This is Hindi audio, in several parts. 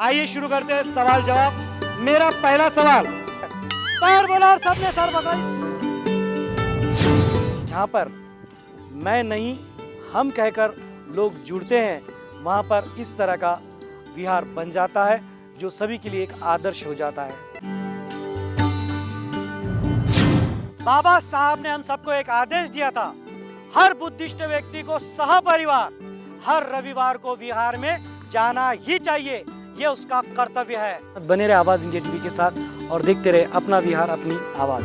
आइए शुरू करते हैं सवाल जवाब। मेरा पहला सवाल, पैर बोला और सबने सर बताई। जहां पर मैं नहीं हम कहकर लोग जुड़ते हैं, वहां पर इस तरह का विहार बन जाता है जो सभी के लिए एक आदर्श हो जाता है। बाबा साहब ने हम सबको एक आदेश दिया था, हर बुद्धिस्ट व्यक्ति को सहपरिवार हर रविवार को विहार में जाना ही चाहिए, ये उसका कर्तव्य है। बने रहे आवाज इंडिया टीवी के साथ और देखते रहे अपना विहार अपनी आवाज।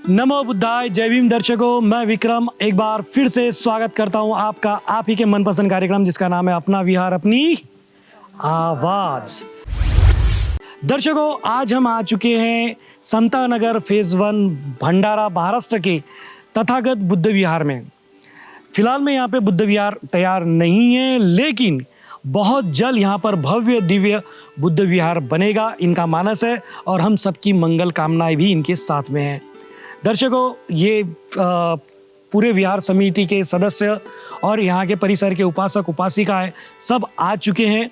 नमो बुद्धाय, जय भीम दर्शकों, मैं विक्रम एक बार फिर से स्वागत करता हूं आपका आप ही के मनपसंद कार्यक्रम जिसका नाम है अपना विहार अपनी आवाज। दर्शकों, आज हम आ चुके हैं समता नगर फेज 1 भंडारा महाराष्ट्र के तथागत बुद्ध विहार में। फिलहाल में यहाँ पे बुद्ध विहार तैयार नहीं है, लेकिन बहुत जल्द यहाँ पर भव्य दिव्य बुद्ध विहार बनेगा, इनका मानस है और हम सबकी मंगल कामनाएं भी इनके साथ में हैं। दर्शकों, ये पूरे विहार समिति के सदस्य और यहाँ के परिसर के उपासक उपासिकाएं सब आ चुके हैं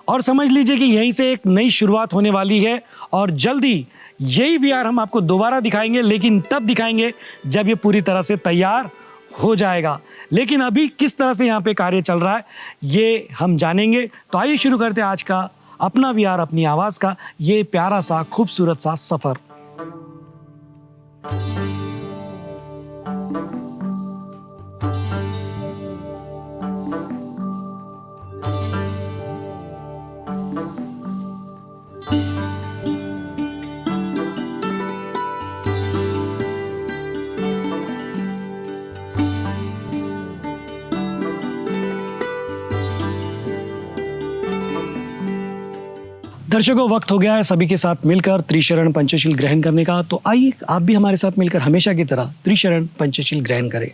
और समझ लीजिए कि यहीं से एक नई शुरुआत होने वाली है और जल्दी यही विहार हम आपको दोबारा दिखाएंगे, लेकिन तब दिखाएंगे जब ये पूरी तरह से तैयार हो जाएगा। लेकिन अभी किस तरह से यहाँ पे कार्य चल रहा है ये हम जानेंगे। तो आइए शुरू करते हैं आज का अपना विहार अपनी आवाज़ का ये प्यारा सा खूबसूरत सा सफ़र। दर्शकों, वक्त हो गया है सभी के साथ मिलकर त्रिशरण पंचशील ग्रहण करने का। तो आइए आप भी हमारे साथ मिलकर हमेशा की तरह त्रिशरण पंचशील ग्रहण करें।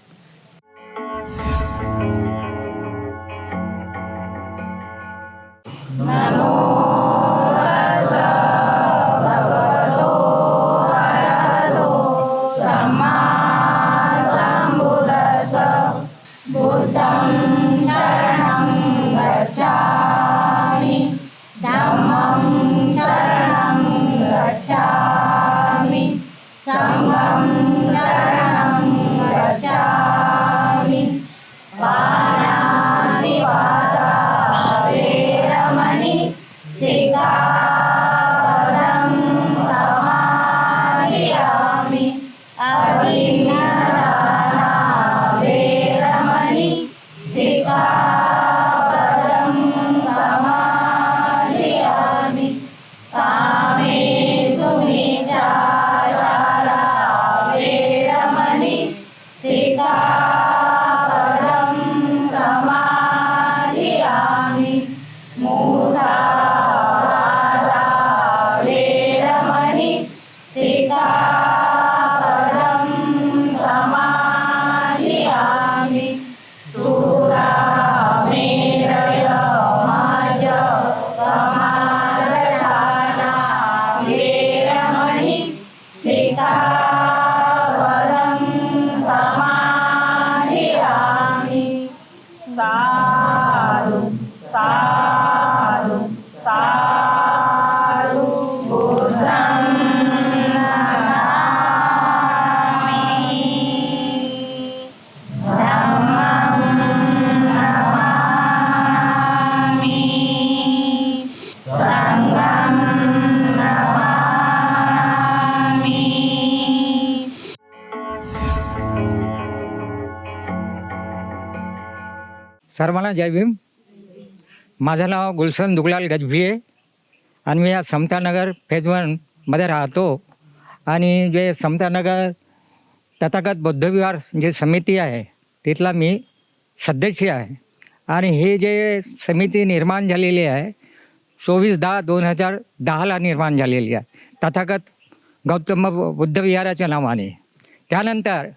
सर्वांना जय भीम। माझं नाव गुलशन दुगलाल गजभिये आणि मी या समतानगर फेज 1 मध्ये राहतो आणि जे समतानगर तथागत बौद्ध विहार जे समिती आहे तिथला मी सदस्य आहे आणि हे जे समिती निर्माण झालेली आहे 24/10/2010ला निर्माण झालेली आहे तथागत गौतम बुद्ध विहाराच्या नावाने। त्यानंतर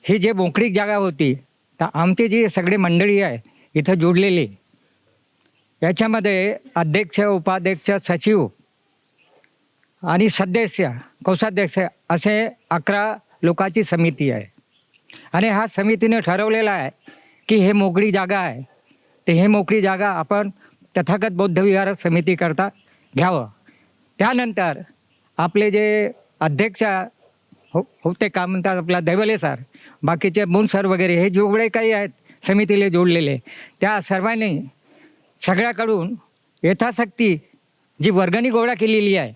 ही जे मोकळी जागा होती तर आमची जी सगळी मंडळी आहे इथं जोडलेली याच्यामध्ये अध्यक्ष, उपाध्यक्ष, सचिव आणि सदस्य, कोषाध्यक्ष असे 11 लोकांची समिती आहे. आणि ह्या समितीने ठरवलेलं आहे की हे मोकळी जागा आहे, ते हे मोकळी जागा आपण तथागत बौद्ध विहार समितीकरता घ्यावं. त्यानंतर आपले जे अध्यक्ष होते का म्हणतात आपला दैवले सर, बाकीचे मून सर वगैरे हे जेवढे काही आहेत समितीला जोडलेले, त्या सर्वांनी सगळ्याकडून यथाशक्ती जी वर्गणी गोळा केलेली आहे,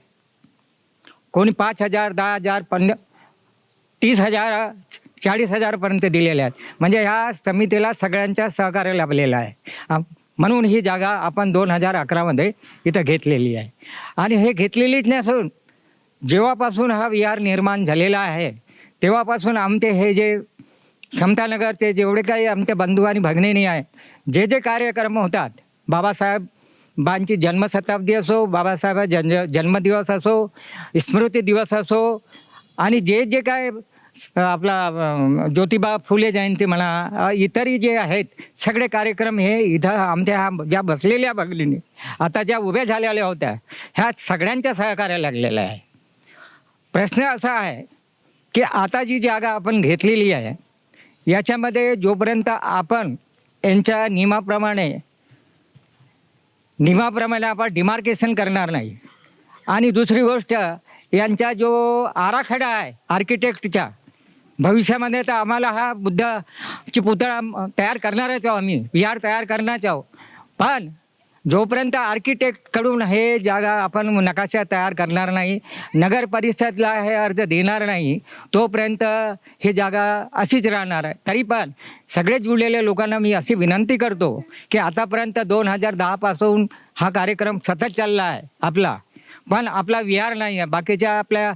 कोणी 5,000, 10,000, 30,000, 40,000पर्यंत दिलेले आहेत. म्हणजे ह्या समितीला सगळ्यांच्या सहकार्य लाभलेलं आहे. म्हणून ही जागा आपण 2011मध्ये इथं घेतलेली आहे. आणि हे घेतलेलीच नसून जेव्हापासून हा विहार निर्माण झालेला आहे तेव्हापासून आमचे हे जे समतानगरचे जेवढे काही आमचे बंधू आणि भगिनी आहेत, जे जे कार्यक्रम होतात, बाबासाहेबांची जन्मशताब्दी असो, बाबासाहेब जन्मदिवस असो, स्मृती दिवस असो, आणि जे जे काय आपला ज्योतिबा फुले जयंती म्हणा, इतरही जे आहेत सगळे कार्यक्रम हे इथं आमच्या ह्या ज्या बसलेल्या भगिनी आता ज्या उभ्या झालेल्या होत्या ह्या सगळ्यांच्या सहकार्य लागलेलं आहे. प्रश्न असा आहे की आता जी जागा आपण घेतलेली आहे याच्यामध्ये जोपर्यंत आपण यांच्या नियमाप्रमाणे आपण डिमार्केशन करणार नाही, आणि दुसरी गोष्ट यांचा जो आराखडा आहे आर्किटेक्टच्या, भविष्यामध्ये तर आम्हाला हा बुद्धाची पुतळा तयार करणारच आहोत, आम्ही विहार तयार करणारच आहोत. पण जोपर्यंत आर्किटेक्टकडून हे जागा आपण नकाशा तयार करणार नाही, नगर परिषदला हे अर्ज देणार नाही, तोपर्यंत ही जागा अशीच राहणार आहे. तरी पण सगळे जुळलेल्या लोकांना मी अशी विनंती करतो की आतापर्यंत 2010 पासून हा कार्यक्रम सतत चालला आहे आपला, पण आपला विहार नाही आहे. बाकीच्या आपल्या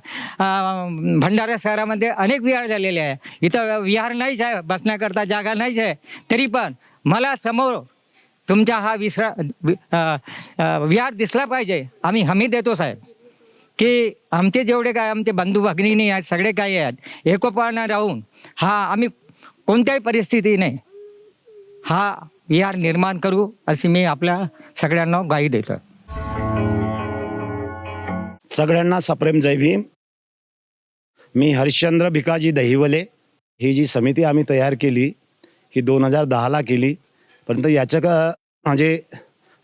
भंडारा शहरामध्ये अनेक विहार झालेले आहे, इथं विहार नाहीच आहे, बसण्याकरता जागा नाहीच आहे. तरी पण मला समोर तुमचा हा विहार दिसला पाहिजे. आम्ही हमी देतो साहेब की आमचे जेवढे काय आमचे बंधू भगिनी आहेत सगळे काही आहेत एकोपानं राहून हा आम्ही कोणत्याही परिस्थितीने हा विहार निर्माण करू अशी मी आपल्या सगळ्यांना ग्वाही देतो. सगळ्यांना सप्रेम जय भीम. मी हरिश्चंद्र भिकाजी दहिवले. ही जी समिती आम्ही तयार केली ही 2010ला केली, परंतु याचं म्हणजे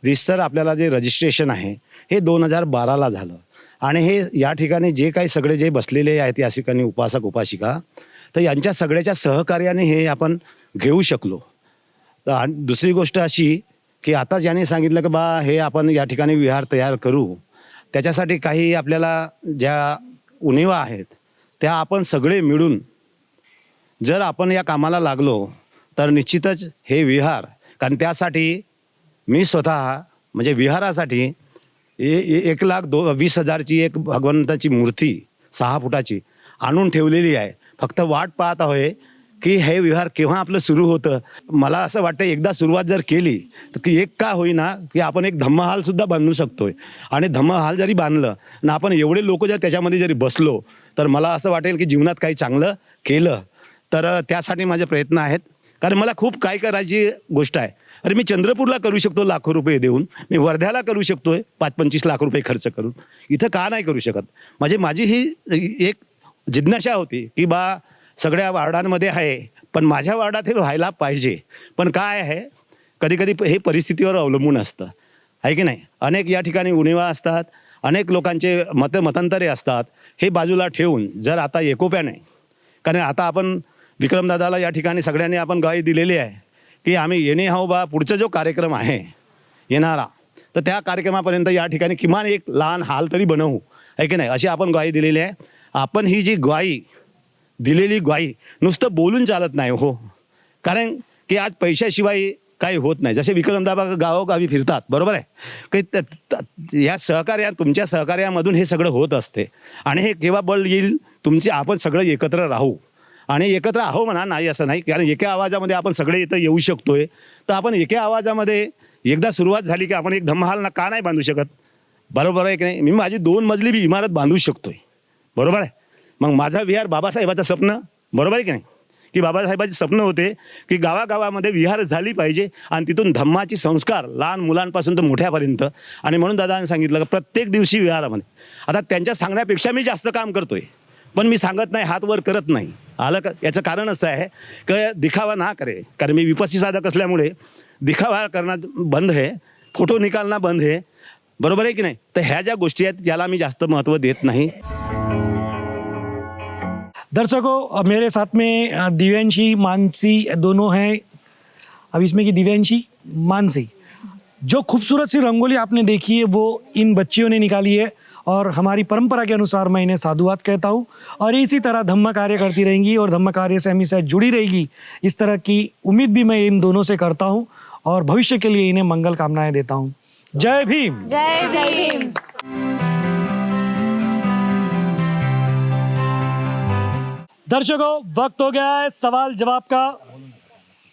रिसर आपल्याला जे रजिस्ट्रेशन आहे हे 2012ला झालं. आणि हे या ठिकाणी जे काही सगळे जे बसलेले आहेत या ठिकाणी उपासक उपासिका, तर यांच्या सगळ्याच्या सहकार्याने हे आपण घेऊ शकलो. तर दुसरी गोष्ट अशी की आता ज्याने सांगितलं की बा हे आपण या ठिकाणी विहार तयार करू, त्याच्यासाठी काही आपल्याला ज्या उणिवा आहेत त्या आपण सगळे मिळून जर आपण या कामाला लागलो तर निश्चितच हे विहार, कारण त्यासाठी मी स्वतः म्हणजे विहारासाठी 1,20,000ची एक भगवंताची मूर्ती 6 फुटाची आणून ठेवलेली आहे. फक्त वाट पाहत आहे की हे विहार केव्हा आपलं सुरू होतं. मला असं वाटतं एकदा सुरुवात जर केली तर की एक का होईना की आपण एक धम्महालसुद्धा बांधू शकतोय. आणि धम्महाल जरी बांधलं आणि आपण एवढे लोक जर त्याच्यामध्ये जरी बसलो तर मला असं वाटेल की जीवनात काही चांगलं केलं. तर त्यासाठी माझे प्रयत्न आहेत, कारण मला खूप काय करायची गोष्ट आहे. अरे मी चंद्रपूरला करू शकतो लाखो रुपये देऊन, मी वर्ध्याला करू शकतोय 5-25 लाख रुपये खर्च करून, इथं का नाही करू शकत. माझी ही एक जिज्ञासा होती की बा सगळ्या वार्डांमध्ये आहे पण माझ्या वार्डात हे व्हायला पाहिजे. पण काय आहे कधी कधी हे परिस्थितीवर अवलंबून असतं आहे की नाही. अनेक या ठिकाणी उणिवा असतात, अनेक लोकांचे मतांतरे असतात. हे बाजूला ठेवून जर आता एकोप्याने, कारण आता आपण विक्रमदादाला या ठिकाणी सगळ्यांनी आपण ग्वाही दिलेली आहे की आम्ही येणे हाऊ बा पुढचा जो कार्यक्रम आहे येणारा, तर त्या कार्यक्रमापर्यंत या ठिकाणी किमान एक लहान हाल तरी बनवू आहे की नाही, अशी आपण ग्वाही दिलेली आहे. आपण ही जी ग्वाही दिलेली ग्वाही नुसतं बोलून चालत नाही हो, कारण की आज पैशाशिवाय काही होत नाही. जसे विक्रमदादा गावोगावी फिरतात, बरोबर आहे की या तुमच्या सहकार्यामधून हे सगळं होत असते. आणि हे केव्हा बळ येईल तुमचे, आपण सगळं एकत्र राहू. आणि एकत्र आहो म्हणा, नाही असं नाही, कारण एका आवाजामध्ये आपण सगळे इथं येऊ शकतोय. तर आपण एका आवाजामध्ये एकदा सुरुवात झाली की आपण एक धम्महाल का नाही बांधू शकत, बरोबर आहे की नाही. मी माझी 2 मजली बी इमारत बांधू शकतोय, बरोबर आहे. मग माझा विहार बाबासाहेबाचं स्वप्न, बरोबर आहे की नाही, की बाबासाहेबांचे स्वप्न होते की गावागावामध्ये विहार झाली पाहिजे आणि तिथून धम्माची संस्कार लहान मुलांपासून तर मोठ्यापर्यंत. आणि म्हणून दादाने सांगितलं की प्रत्येक दिवशी विहारामध्ये. आता त्यांच्या सांगण्यापेक्षा मी जास्त काम करतोय, पण मी सांगत नाही, हात वर करत नाही. आलं का? याचं कारण असं आहे की दिखावा ना करे, कारण मी विपस्सी साधक असल्यामुळे दिखावा करणं बंद आहे, फोटो निकालणं बंद आहे. बरोबर आहे की नाही? तर ह्या ज्या गोष्टी आहेत याला मी जास्त महत्त्व देत नाही. दर्शकों मेरे साथ में दिव्यांशी मानसी दोनों हैं. अब इसमें की दिव्यांशी मानसी, जो खूबसूरत सी रंगोली आपने देखी है वो इन बच्चियों ने निकाली है और हमारी परंपरा के अनुसार मैं इन्हें साधुवाद कहता हूँ. और इसी तरह धम्म कार्य करती रहेंगी और धम्म कार्य से हमेशा जुड़ी रहेगी, इस तरह की उम्मीद भी मैं इन दोनों से करता हूँ और भविष्य के लिए इन्हें मंगल कामनाएं देता हूँ. जय भीम. जय भीम. दर्शकों वक्त हो गया है सवाल जवाब का.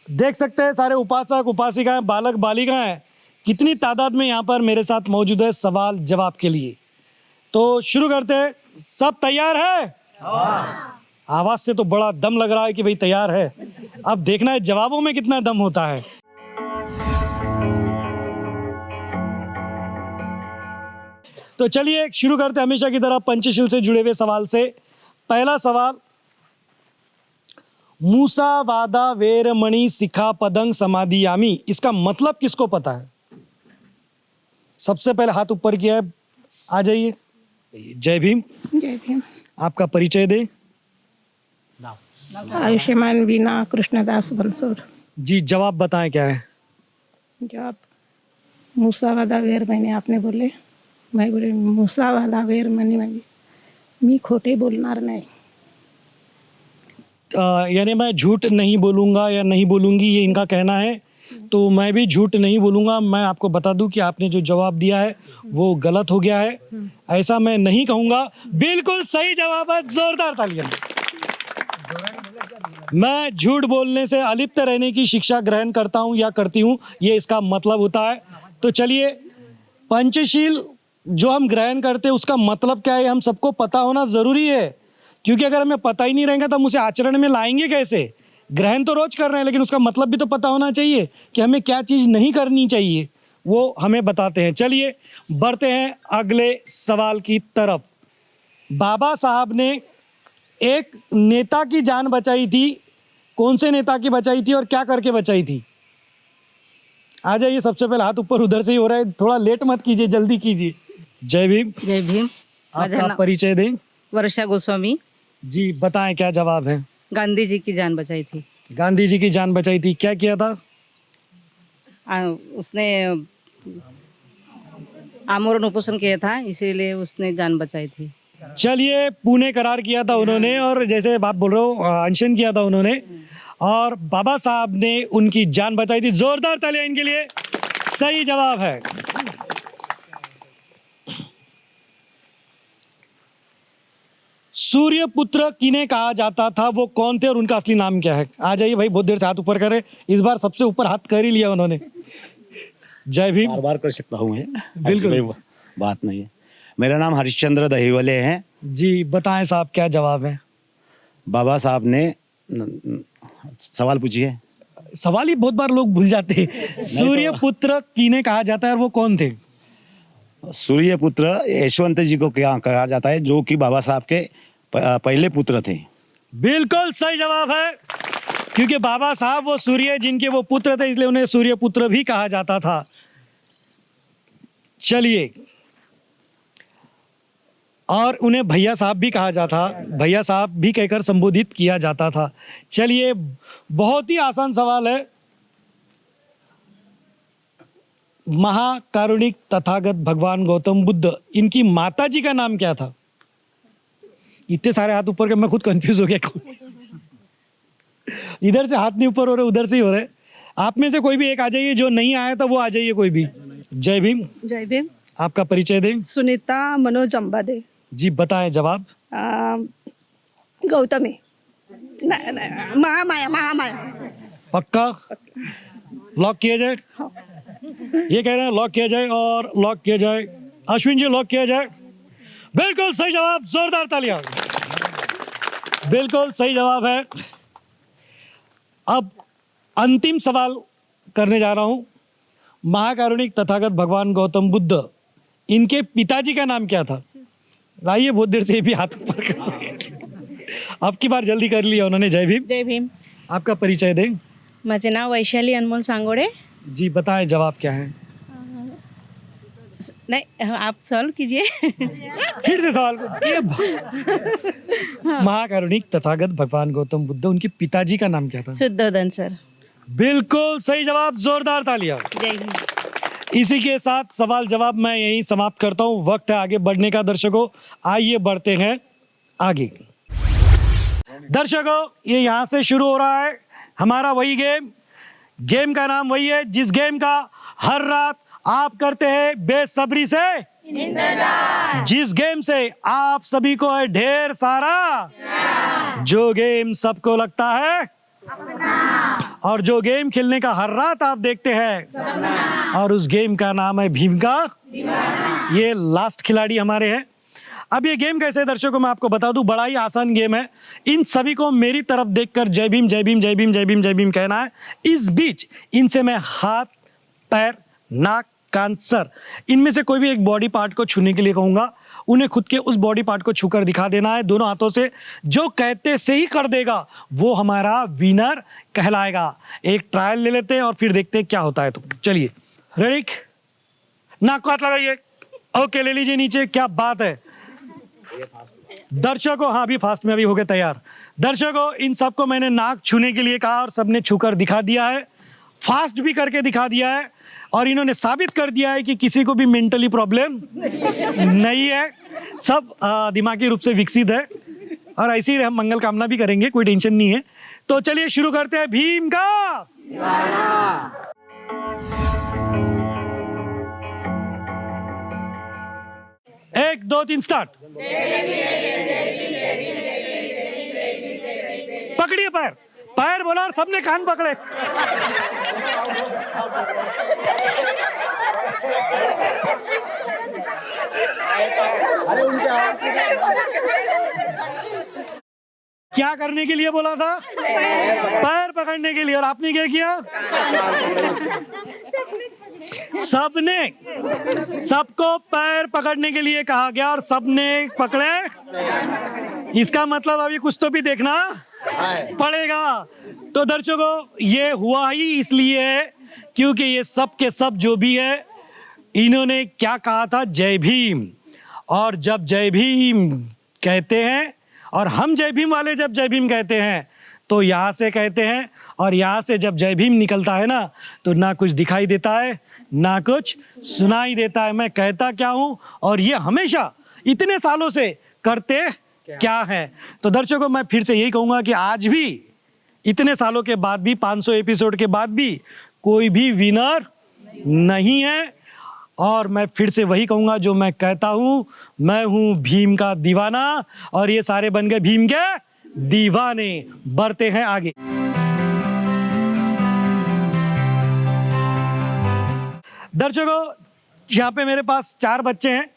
देख सकते हैं सारे उपासक उपासिकाएं बालक बालिकाएं कितनी तादाद में यहाँ पर मेरे साथ मौजूद है सवाल जवाब के लिए. तो शुरू करते हैं. सब तैयार है? आवाज से तो बड़ा दम लग रहा है कि भाई तैयार है. अब देखना है जवाबों में कितना दम होता है. तो चलिए शुरू करते हैं हमेशा की तरह पंचशील से जुड़े हुए सवाल से. पहला सवाल, मूसा वादा वेरमणि सिखा पदंग समाधियामी, इसका मतलब किसको पता है? सबसे पहले हाथ ऊपर किया है, आ जाइए. जय भीम. जय भीम. आपका परिचय दे. आयुष्मान वीणा कृष्णदास बंसोर. जी जवाब बताएं क्या है. जवाब मूसावादा वेर मैंने आपने बोले, मैं बोले मूसावादा वेर मनी म्हणजे मी खोटे बोलणार नाही. यानी मैं झूठ नहीं बोलूँगा या नहीं बोलूँगी, ये इनका कहना है. तो मैं भी झूठ नहीं बोलूँगा. मैं आपको बता दूं कि आपने जो जवाब दिया है वो गलत हो गया है. ऐसा मैं नहीं कहूँगा. बिल्कुल सही जवाब है, जोरदार तालियां. मैं झूठ बोलने से अलिप्त रहने की शिक्षा ग्रहण करता हूँ या करती हूँ, ये इसका मतलब होता है. तो चलिए, पंचशील जो हम ग्रहण करते हैं उसका मतलब क्या है हम सबको पता होना ज़रूरी है, क्योंकि अगर हमें पता ही नहीं रहेगा तो हम उसे आचरण में लाएंगे कैसे. ग्रहण तो रोज कर रहे हैं लेकिन उसका मतलब भी तो पता होना चाहिए कि हमें क्या चीज़ नहीं करनी चाहिए, वो हमें बताते हैं. चलिए बढ़ते हैं अगले सवाल की तरफ. बाबा साहब ने एक नेता की जान बचाई थी. कौन से नेता की बचाई थी और क्या करके बचाई थी? आ जाइए. सबसे पहले हाथ ऊपर उधर से ही हो रहा है, थोड़ा लेट मत कीजिए, जल्दी कीजिए. जय भीम. जय भीम. आपका परिचय दें. वर्षा गोस्वामी. जी बताएं क्या जवाब है. गांधी जी की जान बचाई थी. गांधी जी की जान बचाई थी. क्या किया था? उसने आमरण उपोषण किया था, इसीलिए उसने जान बचाई थी. चलिए, पुणे करार किया था उन्होंने और जैसे आप बोल रहे हो अनशन किया था उन्होंने और बाबा साहब ने उनकी जान बचाई थी. जोरदार तालियां इनके लिए. सही जवाब है. सूर्यपुत्र किन्हें कहा जाता था, वो कौन थे और उनका असली नाम क्या है? आ जाइए भाई, बहुत देर से हाथ ऊपर करे, इस बार सबसे ऊपर हाथ कर ही लिया उन्होंने. जय भीम. बार बार कर सकता हूँ मैं, बिल्कुल. ऐसी कोई बात नहीं है. मेरा नाम हरिश्चंद्र दहीवले है. जी बताएं साहब क्या जवाब है. बाबा साहब ने सवाल पूछिए. सवाल ही बहुत बार लोग भूल जाते हैं. सूर्यपुत्र किन्हें कहा जाता है और वो कौन थे? सूर्यपुत्र यशवंत जी को क्या कहा जाता है, जो कि बाबा साहब के पहले पुत्र थे. बिल्कुल सही जवाब है, क्योंकि बाबा साहब वो सूर्य जिनके वो पुत्र थे, इसलिए उन्हें सूर्यपुत्र भी कहा जाता था. चलिए, और उन्हें भैया साहब भी कहा जाता, भैया साहब भी कहकर संबोधित किया जाता था. चलिए, बहुत ही आसान सवाल है. महाकारुणिक तथागत भगवान गौतम बुद्ध, इनकी माता जी का नाम क्या था? इतने सारे हाथ ऊपर के मैं खुद कंफ्यूज हो गया. इधर से हाथ नहीं ऊपर हो रहे, उधर से ही हो रहे. आप में से कोई भी एक आ जाइए, जो नहीं आया था वो आ जाइए कोई भी. जय भीम. जय भीम. आपका परिचय दें. सुनीता मनोज अंबादे. जी बताएं जवाब. गौतमी. महामाया. महामाया. पक्का लॉक किया जाए? ये कह रहे हैं लॉक किया जाए और लॉक किया जाए. अश्विन जी लॉक किया जाए. बिल्कुल सही जवाब. जोरदार तालियां. बिल्कुल सही जवाब है. अब अंतिम सवाल करने जा रहा हूं। महाकारुणिक तथागत भगवान गौतम बुद्ध, इनके पिताजी का नाम क्या था? लाइए, बहुत देर से ये भी हाथ ऊपर कर अब की बार जल्दी कर लिया उन्होंने। जय भीम। जय भीम. आपका परिचय दें। माझे नाव वैशाली अनमोल सांगोडे. जी बताएं, जवाब क्या है? नहीं, आप सॉल्व कीजिए. फिर से सवाल महाकारुणिक तथागत भगवान गौतम बुद्ध, उनके पिताजी का नाम क्या था? शुद्धोदन सर. बिल्कुल सही जवाब, जोरदार तालियां। जय हिंद. इसी के साथ सवाल जवाब मैं यहीं समाप्त करता हूं। वक्त है आगे बढ़ने का दर्शकों, आइए बढ़ते हैं आगे। दर्शकों, ये यहाँ से शुरू हो रहा है हमारा वही गेम का नाम वही है जिस गेम का हर रात आप करते हैं बेसब्री से इंतजार, जिस गेम से आप सभी को है ढेर सारा, जो गेम सबको लगता है और जो गेम खेलने का हर रात आप देखते हैं, और उस गेम का नाम है भीम का दीवाना। ये लास्ट खिलाड़ी हमारे हैं। अब ये गेम कैसे है दर्शकों, मैं आपको बता दूं, बड़ा ही आसान गेम है। इन सभी को मेरी तरफ देखकर जय भीम जय भीम जय भीम जय भीम जय भीम कहना है। इस बीच इनसे मैं हाथ, पैर, नाक, कान, सर, इनमें से कोई भी एक बॉडी पार्ट को छूने के लिए कहूंगा। उन्हें खुद के उस बॉडी पार्ट को छूकर दिखा देना है दोनों हाथों से। जो कहते से ही कर देगा वो हमारा विनर कहलाएगा। एक ट्रायल ले लेते हैं और फिर देखते हैं क्या होता है। तो चलिए, रेडी? नाक को हाथ लगाइए। ओके, ले लीजिए नीचे। क्या बात है दर्शकों, हाँ भी फास्ट में अभी हो गए तैयार। दर्शकों, इन सबको मैंने नाक छूने के लिए कहा और सबने छूकर दिखा दिया है, फास्ट भी करके दिखा दिया है, और इन्होंने साबित कर दिया है कि किसी को भी मेंटली प्रॉब्लम नहीं है, सब दिमागी रूप से विकसित है, और ऐसे ही हम मंगल कामना भी करेंगे, कोई टेंशन नहीं है। तो चलिए शुरू करते हैं भीम का दीवाना। 1 2 3 स्टार्ट। पकड़िए पैर, पैर बोला और सबने कान पकड़े। क्या करने के लिए बोला था? पैर पकड़ने के लिए। और आपने क्या किया? सबको पैर पकड़ने के लिए कहा गया और सबने पकड़े। इसका मतलब अभी कुछ तो भी देखना पड़ेगा। तो दर्शकों, ये हुआ ही इसलिए है क्योंकि ये सब के सब जो भी है, इन्होंने क्या कहा था? जय भीम। और जब जय भीम कहते हैं और हम जय भीम वाले जब जय भीम कहते हैं तो यहाँ से कहते हैं, और यहाँ से जब जय भीम निकलता है ना, तो ना कुछ दिखाई देता है ना कुछ सुनाई देता है। मैं कहता क्या हूँ और ये हमेशा इतने सालों से करते क्या है। तो दर्शकों, मैं फिर से यही कहूँगा कि आज भी इतने सालों के बाद भी, 500 एपिसोड के बाद भी कोई भी विनर नहीं है। और मैं फिर से वही कहूँगा जो मैं कहता हूँ, मैं हूँ भीम का दीवाना, और ये सारे बन गए भीम के दीवाने। बढ़ते हैं आगे। दर्शकों, यहाँ पे मेरे पास 4 बच्चे हैं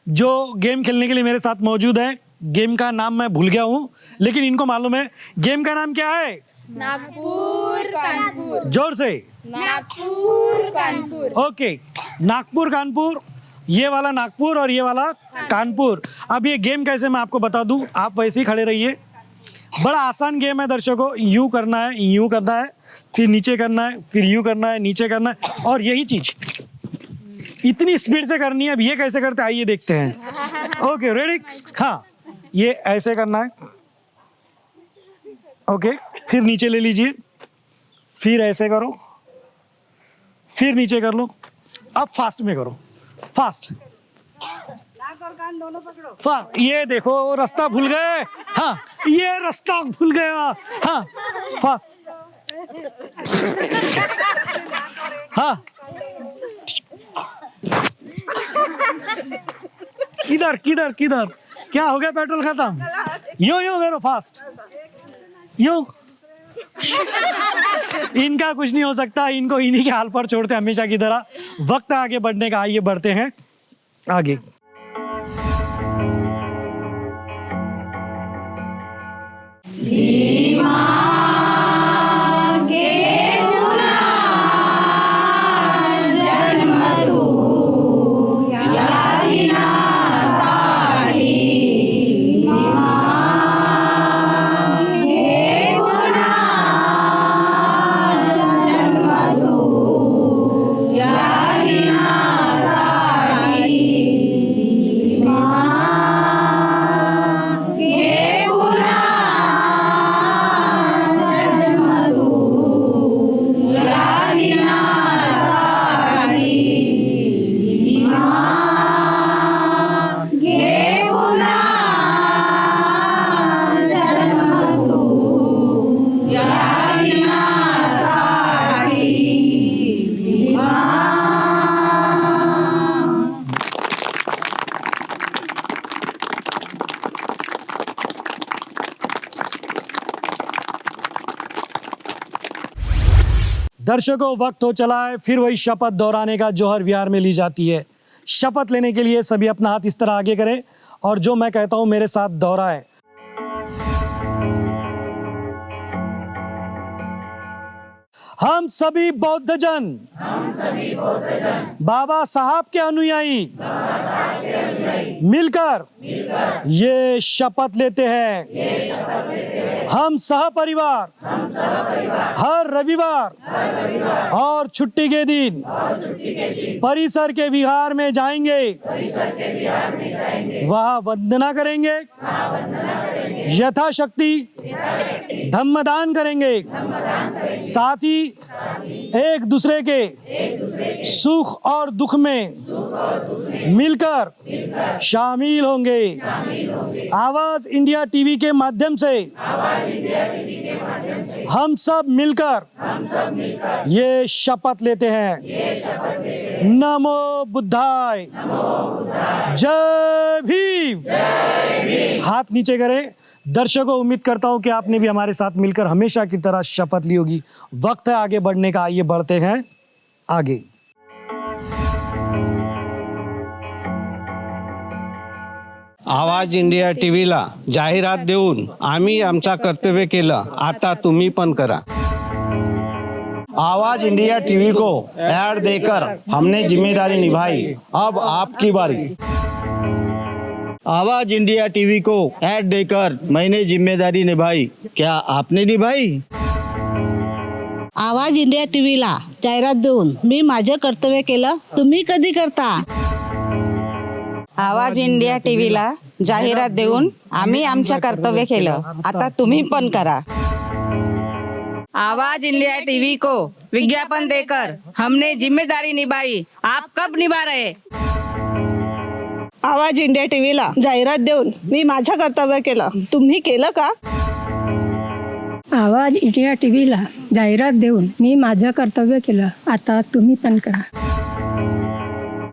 जो गेम खेलने के लिए मेरे साथ मौजूद हैं। गेम का नाम मैं भूल गया हूँ, लेकिन इनको मालूम है। गेम का नाम क्या है? नागपुर कानपुर. जोर से। नागपुर कानपुर. ओके, नागपुर कानपुर। ये वाला नागपुर और ये वाला कानपुर। अब ये गेम कैसे मैं आपको बता दूं, आप वैसे ही खड़े रहिए। बड़ा आसान गेम है दर्शकों। यूं करना है, यूं करना है, फिर नीचे करना है, फिर यूं करना है, नीचे करना है, और यही चीज इतनी स्पीड से करनी है। अब ये कैसे करते हैं आइए देखते हैं। Okay, ready? हाँ, ये ऐसे करना है। ओके, फिर नीचे ले लीजिए, फिर ऐसे करो, फिर नीचे कर लो। अब फास्ट में करो, फास्ट। ये देखो रास्ता भूल गए। हाँ, ये रास्ता भूल गया। हाँ, फास्ट। हाँ, किधर किधर किधर? क्या हो गया? पेट्रोल खत्म। यूं यूं करो, फास्ट, यूं। इनका कुछ नहीं हो सकता, इनको इन्हीं के हाल पर छोड़ते हमेशा की तरह। वक्त आगे बढ़ने का, आइए बढ़ते हैं आगे। दर्शकों, वक्त हो चला है फिर वही शपथ दोहराने का जो हर विहार में ली जाती है। शपथ लेने के लिए सभी अपना हाथ इस तरह आगे करें और जो मैं कहता हूं मेरे साथ दोहराएं। हम सभी बौद्ध जन बाबा साहब के अनुयायी मिलकर ये शपथ लेते हैं, हम सहपरिवार हर रविवार और छुट्टी के दिन परिसर के विहार में जाएंगे, वहाँ वंदना करेंगे, यथाशक्ति धम्मदान करेंगे, साथ ही एक दूसरे के सुख और दुख में मिलकर शामिल होंगे। आवाज इंडिया टीवी के माध्यम से हम सब मिलकर ये शपथ लेते हैं। नमो बुद्धाय, जय भीम। हाथ नीचे करें। दर्शकों, उम्मीद करता हूं कि आपने भी हमारे साथ मिलकर हमेशा की तरह शपथ ली होगी। वक्त है आगे बढ़ने का, आइए बढ़ते हैं आगे। आवाज इंडिया टीव्हीला जाहिरात देऊन आम्ही आमचा कर्तव्य केलं, आता तुम्ही पण करा। आवाज इंडिया टीवी को ऐड देकर हमने जिम्मेदारी निभाई, अब आपकी बारी। आवाज इंडिया टीवी को ऐड देकर मैंने जिम्मेदारी निभाई, क्या आपने निभाई? आवाज इंडिया टीव्हीला जाहिरात देऊन मी माझे कर्तव्य केलं, तुम्ही कधी करता? आवाज इंडिया टीव्हीला जाहिरात देऊन आम्ही आमचं कर्तव्य केलं, आता तुम्ही पण करा। आवाज इंडिया टीवी को विज्ञापन देकर हमने जिम्मेदारी निभाई, आप कब निभा रहे? आवाज इंडिया टीव्हीला जाहिरात देऊन मी माझं कर्तव्य केलं, तुम्ही केलं का? आवाज इंडिया टीव्हीला जाहिरात देऊन मी माझं कर्तव्य केलं, आता तुम्ही पण करा।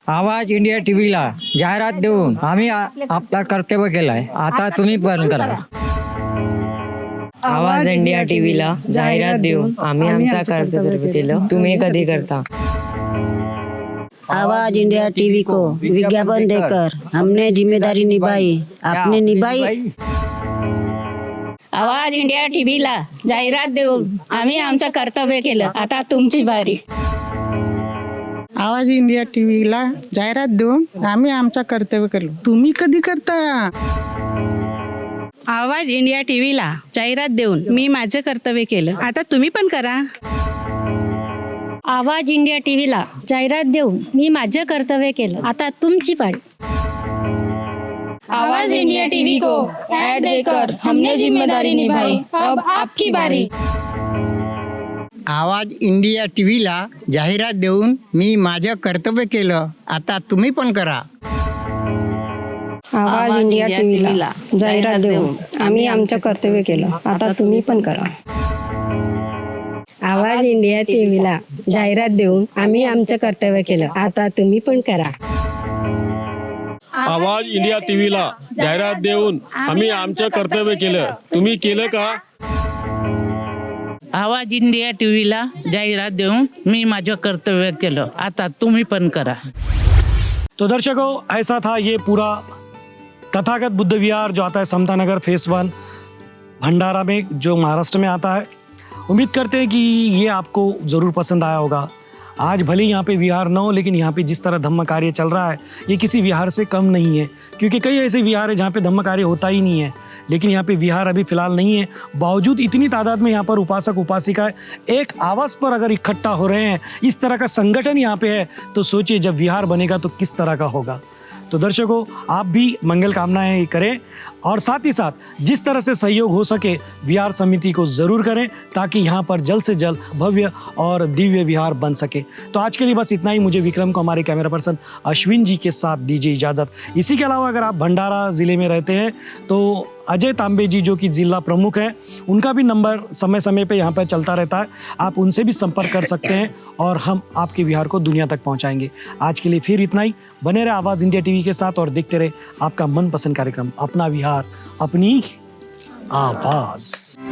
आवाज इंडिया टीव्हीला जाहिरात देऊन आम्ही आपला कर्तव्य केलंय, आता तुम्ही पण करा। आवाज इंडिया टीव्हीला जाहिरात देऊन आम्ही आमचं कर्तव्य केलं, तुम्ही कधी करता? आवाज इंडिया टीवी को विज्ञापन देकर हमने जिम्मेदारी निभाई, आपने निभाई? आवाज इंडिया टीव्हीला जाहिरात देऊन आम्ही आमचं कर्तव्य केलं, आता तुमची बारी। आवाज इंडिया टीव्हीला जाहिरात देऊन आम्ही आमचं कर्तव्य केलं, तुम्ही कधी करता? आवाज इंडिया टीव्हीला जाहिरात देऊन मी माझं कर्तव्य केलं, आता तुम्ही पण करा। आवाज इंडिया टीव्हीला जाहिरात देऊन मी माझं कर्तव्य केलं, आता तुमची पाळी। आवाज इंडिया टीवी को ऐड देकर हमने जिम्मेदारी निभाई, अब आपकी बारी। आवाज इंडिया टीव्हीला जाहिरात देऊन मी माझं कर्तव्य केलं, आता तुम्ही पण करा। आवाज इंडिया टीव्हीला जाहिरात देऊन आम्ही आमचं कर्तव्य केलं, आता तुम्ही पण करा। आवाज इंडिया टीव्हीला जाहिरात देऊन आम्ही आमचं कर्तव्य केलं, आता तुम्ही पण करा। आवाज इंडिया टीव्हीला जाहिरात देऊन आम्ही आमचं कर्तव्य केलं, तुम्ही केलं का? आवाज इंडिया टीव्हीला जाहिरात देऊन मी माझं कर्तव्य केलं, आता तुम्ही पण करा। तो दर्शकों, ऐसा था ये पूरा तथागत बुद्ध विहार जो आता है समता नगर फेस 1 भंडारा में, जो महाराष्ट्र में आता है। उम्मीद करते हैं कि ये आपको ज़रूर पसंद आया होगा। आज भले यहाँ पे विहार न हो, लेकिन यहाँ पे जिस तरह धम्म कार्य चल रहा है ये किसी विहार से कम नहीं है, क्योंकि कई ऐसे विहार है जहाँ पे धम्म कार्य होता ही नहीं है, लेकिन यहाँ पे विहार अभी फिलहाल नहीं है। बावजूद इतनी तादाद में यहाँ पर उपासक उपासिकाएं एक आवास पर अगर इकट्ठा हो रहे हैं, इस तरह का संगठन यहाँ पे है, तो सोचिए जब विहार बनेगा तो किस तरह का होगा। तो दर्शकों, आप भी मंगल कामनाएं करें और साथ ही साथ जिस तरह से सहयोग हो सके विहार समिति को ज़रूर करें, ताकि यहाँ पर जल्द से जल्द भव्य और दिव्य विहार बन सके। तो आज के लिए बस इतना ही। मुझे विक्रम को हमारे कैमरा पर्सन अश्विन जी के साथ दीजिए इजाज़त। इसी के अलावा अगर आप भंडारा ज़िले में रहते हैं तो अजय तांबे जी जो कि जिला प्रमुख हैं, उनका भी नंबर समय समय पे यहाँ पर चलता रहता है, आप उनसे भी संपर्क कर सकते हैं और हम आपके विहार को दुनिया तक पहुँचाएंगे। आज के लिए फिर इतना ही। बने रहे आवाज़ इंडिया टीवी के साथ और देखते रहे आपका मनपसंद कार्यक्रम अपना विहार अपनी आवाज़।